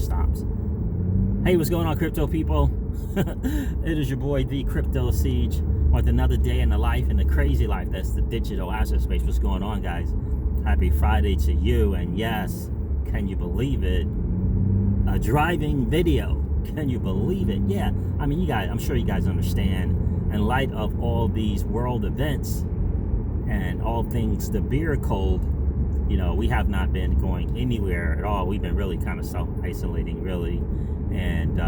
stops. Hey, what's going on, crypto people? It is your boy, the Crypto Siege, with another day in the life, in the crazy life that's the digital asset space. What's going on, guys? Happy Friday to you. And yes, can you believe it? A driving video. Can you believe it? Yeah, I mean, you guys, I'm sure you guys understand. In light of all these world events and all things the beer cold, you know, we have not been going anywhere at all. We've been really kind of self-isolating, really, and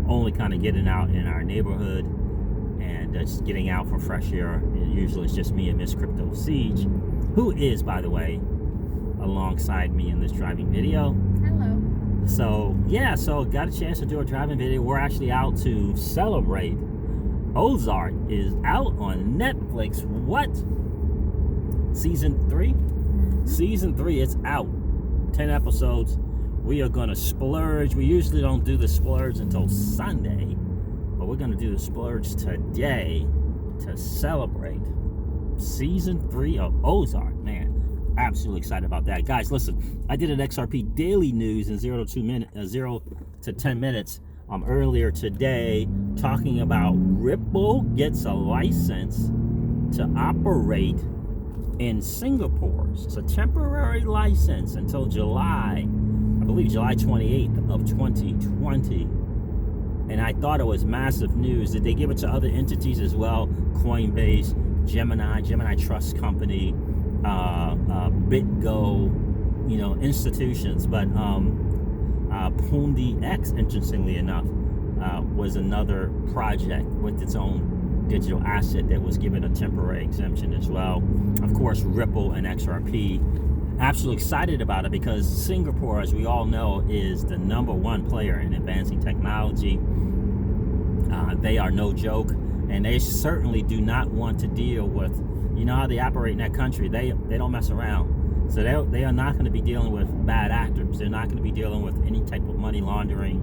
only kind of getting out in our neighborhood and just getting out for fresh air. Usually it's just me and Miss Crypto Siege, who is, by the way, alongside me in this driving video. Hello. So, yeah, so got a chance to do a driving video. We're actually out to celebrate. Ozark is out on Netflix. What? Season 3? Mm-hmm. Season 3, it's out. 10 episodes. We are going to splurge. We usually don't do the splurge until Sunday, but we're going to do the splurge today to celebrate Season 3 of Ozark. Man, absolutely excited about that. Guys, listen, I did an XRP daily news in 0 to 10 minutes earlier today, talking about Ripple gets a license to operate in Singapore. It's a temporary license until July 28th of 2020. And I thought it was massive news. Did they give it to other entities as well? Coinbase, Gemini Trust Company, BitGo, you know, institutions. But Pundi X, interestingly enough, was another project with its own digital asset that was given a temporary exemption as well. Of course, Ripple and XRP. Absolutely excited about it because Singapore, as we all know, is the #1 player in advancing technology. They are no joke, and they certainly do not want to deal with, you know how they operate in that country. They don't mess around. So they are not going to be dealing with bad actors. They're not going to be dealing with any type of money laundering.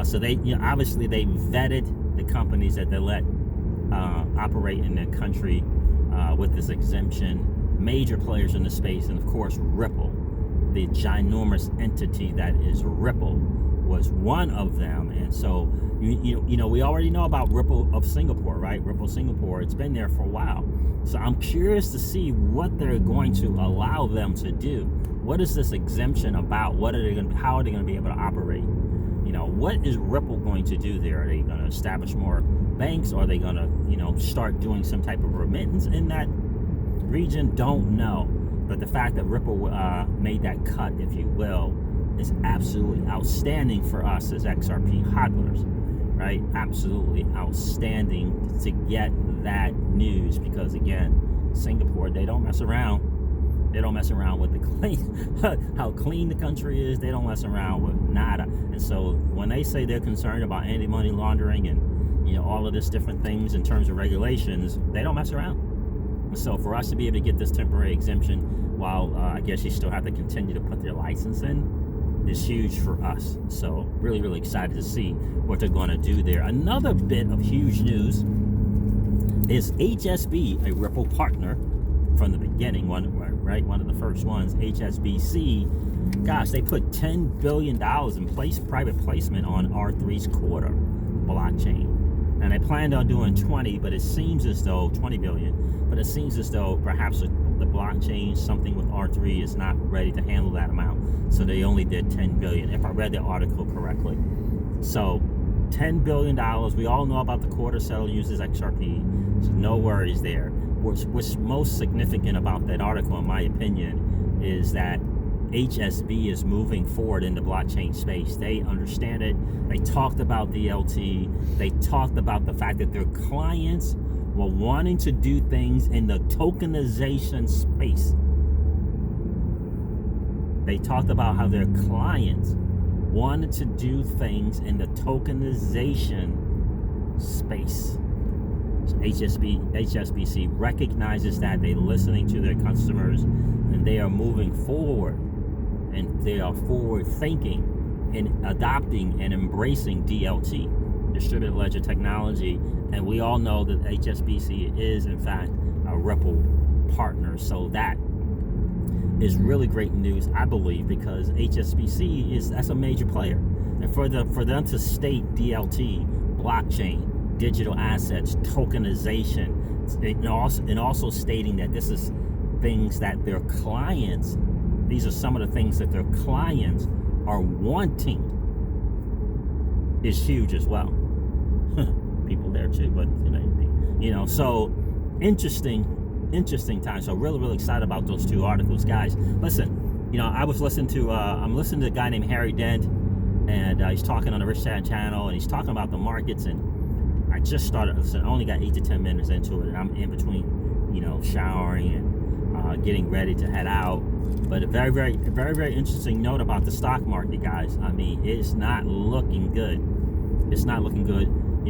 So they, you know, obviously they vetted the companies that they let operate in their country with this exemption. Major players in the space, and of course Ripple, the ginormous entity that is Ripple, was one of them. And so you know we already know about Ripple of Singapore, right? Ripple Singapore, it's been there for a while. So I'm curious to see what they're going to allow them to do. What is this exemption about? What are they going to? How are they going to be able to operate? You know, what is Ripple going to do there? Are they going to establish more banks? Are they going to, you know, start doing some type of remittance in that region? Don't know. But the fact that Ripple made that cut, if you will, is absolutely outstanding for us as XRP hodlers, right? Absolutely outstanding to get that news because, again, Singapore, they don't mess around. They don't mess around with the clean, how clean the country is. They don't mess around with nada. And so when they say they're concerned about anti-money laundering and, you know, all of this different things in terms of regulations, they don't mess around. So for us to be able to get this temporary exemption while I guess you still have to continue to put their license in is huge for us. So really, really excited to see what they're going to do there. Another bit of huge news is HSB, a Ripple partner from the beginning, one of the first ones, HSBC. Gosh, they put $10 billion in private placement on R3's Corda blockchain. And they planned on doing 20, but it seems as though 20 billion. But it seems as though perhaps the blockchain, something with R3, is not ready to handle that amount. So they only did 10 billion, if I read the article correctly. So $10 billion. We all know about the Corda settle uses XRP. So no worries there. What's most significant about that article, in my opinion, is that HSB is moving forward in the blockchain space. They understand it. They talked about DLT. They talked about the fact that their clients were wanting to do things in the tokenization space. They talked about how their clients wanted to do things in the tokenization space. So HSBC recognizes that. They're listening to their customers, and they are moving forward. And they are forward thinking in adopting and embracing DLT, distributed ledger technology. And we all know that HSBC is, in fact, a Ripple partner. So that is really great news, I believe, because HSBC that's a major player. And for them to state DLT, blockchain, digital assets, tokenization, and also stating that this is things that their clients, these are some of the things that their clients are wanting, is huge as well. People there too, but so interesting time. So really excited about those two articles, guys. Listen, I'm listening to a guy named Harry Dent, and he's talking on the Rich Dad channel, and he's talking about the markets. And I just started. Listen, I only got 8 to 10 minutes into it, and I'm in between, showering and getting ready to head out. But a very interesting note about the stock market, guys. I mean, it's not looking good. It's not looking good.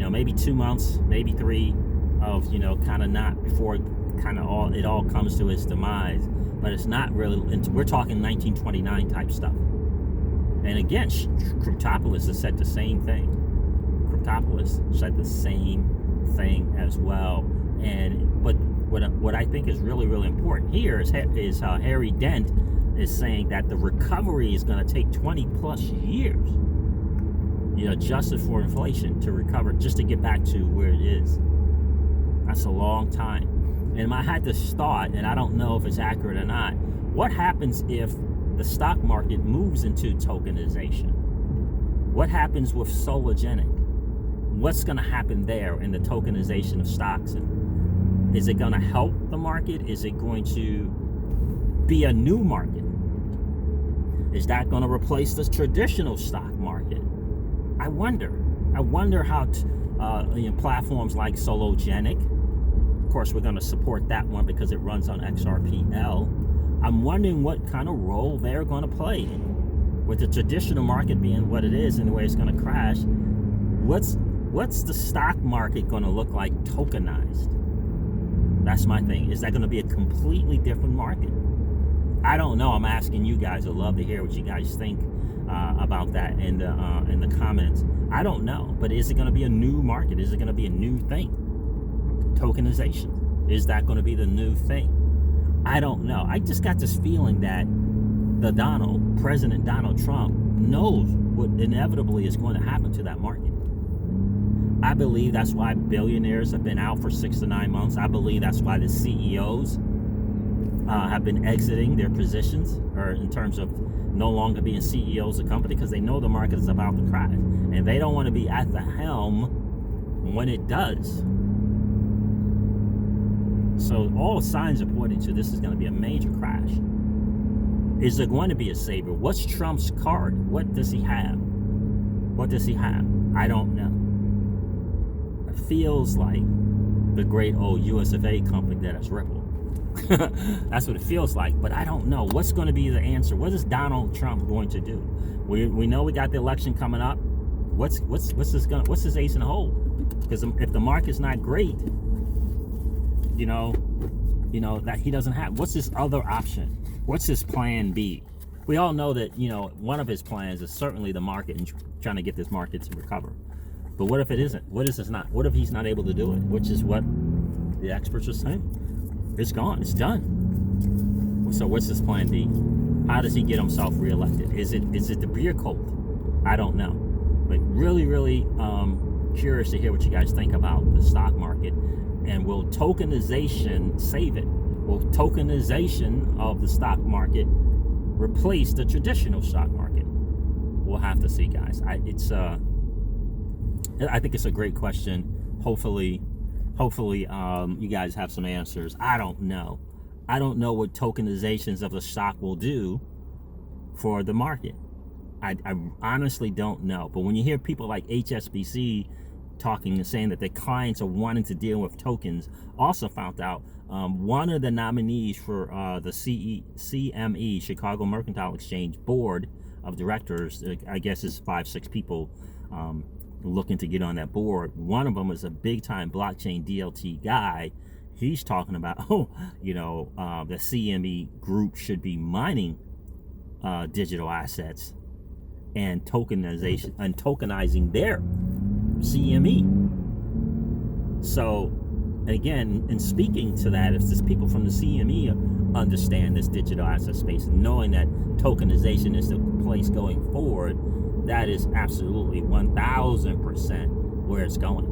Maybe 2 months, maybe 3 of kind of not before it all comes to its demise. But it's not really. We're talking 1929 type stuff. And again, Cryptopolis has said the same thing. Cryptopolis said the same thing as well. But what I think is really important here is Harry Dent is saying that the recovery is going to take 20 plus years, adjusted for inflation, to recover, just to get back to where it is. That's a long time. And I had this thought, and I don't know if it's accurate or not. What happens if the stock market moves into tokenization? What happens with Sologenic? What's going to happen there in the tokenization of stocks? And is it going to help the market? Is it going to be a new market? Is that going to replace the traditional stock market? I wonder how platforms like Sologenic, of course, we're going to support that one because it runs on XRPL. I'm wondering what kind of role they're going to play with the traditional market being what it is and the way it's going to crash. What's the stock market going to look like tokenized? That's my thing. Is that going to be a completely different market? I don't know. I'm asking you guys. I'd love to hear what you guys think about that in the comments. I don't know. But is it going to be a new market? Is it going to be a new thing? Tokenization. Is that going to be the new thing? I don't know. I just got this feeling that President Donald Trump knows what inevitably is going to happen to that market. I believe that's why billionaires have been out for 6 to 9 months. I believe that's why the CEOs have been exiting their positions, or in terms of no longer being CEOs of company, because they know the market is about to crash. And they don't want to be at the helm when it does. So all signs are pointing to this is going to be a major crash. Is there going to be a savior? What's Trump's card? What does he have? I don't know. It feels like the great old US of A company that is Ripple. That's what it feels like, but I don't know. What's going to be the answer? What is Donald Trump going to do? We know we got the election coming up. What's his ace in the hole? Because if the market's not great, that he doesn't have. What's his other option? What's his plan B? We all know that, one of his plans is certainly the market and trying to get this market to recover. But what if it isn't? What if he's not able to do it? Which is what the experts are saying. It's gone. It's done. So what's his plan B? How does he get himself reelected? Is it the beer cult? I don't know. But really curious to hear what you guys think about the stock market. And will tokenization save it? Will tokenization of the stock market replace the traditional stock market? We'll have to see, guys. I think it's a great question. Hopefully, you guys have some answers. I don't know what tokenizations of the stock will do for the market. I honestly don't know. But when you hear people like HSBC talking and saying that their clients are wanting to deal with tokens, also found out one of the nominees for the CME, Chicago Mercantile Exchange Board of Directors, I guess it's 5-6 people looking to get on that board. One of them is a big-time blockchain DLT guy. He's talking about, the CME group should be mining digital assets and tokenizing their CME. So, again, in speaking to that, if there's people from the CME understand this digital asset space, knowing that tokenization is the place going forward, That is absolutely 1,000% where it's going.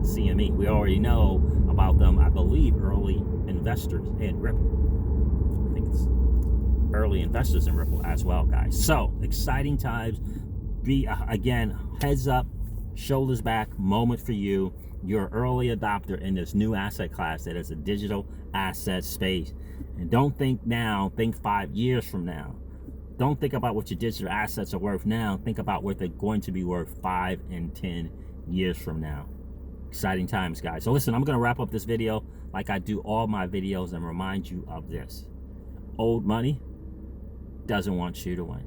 CME. We already know about them, I believe, early investors in Ripple. I think it's early investors in Ripple as well, guys. So, exciting times. Again, heads up, shoulders back, moment for you. You're an early adopter in this new asset class that is a digital asset space. And don't think now, think 5 years from now. Don't think about what your digital assets are worth now. Think about what they're going to be worth 5 and 10 years from now. Exciting times, guys. So listen, I'm going to wrap up this video like I do all my videos and remind you of this. Old money doesn't want you to win.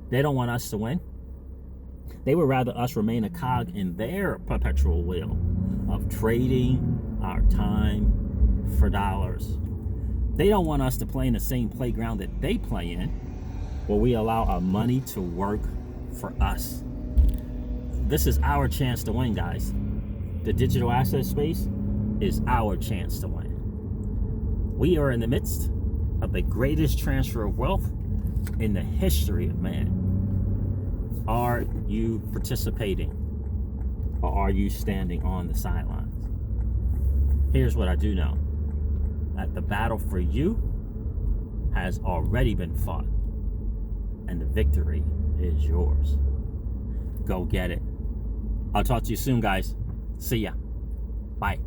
They don't want us to win. They would rather us remain a cog in their perpetual wheel of trading our time for dollars. They don't want us to play in the same playground that they play in, where we allow our money to work for us. This is our chance to win, guys. The digital asset space is our chance to win. We are in the midst of the greatest transfer of wealth in the history of man. Are you participating, or are you standing on the sidelines? Here's what I do know. That the battle for you has already been fought, and the victory is yours. Go get it. I'll talk to you soon, guys. See ya. Bye.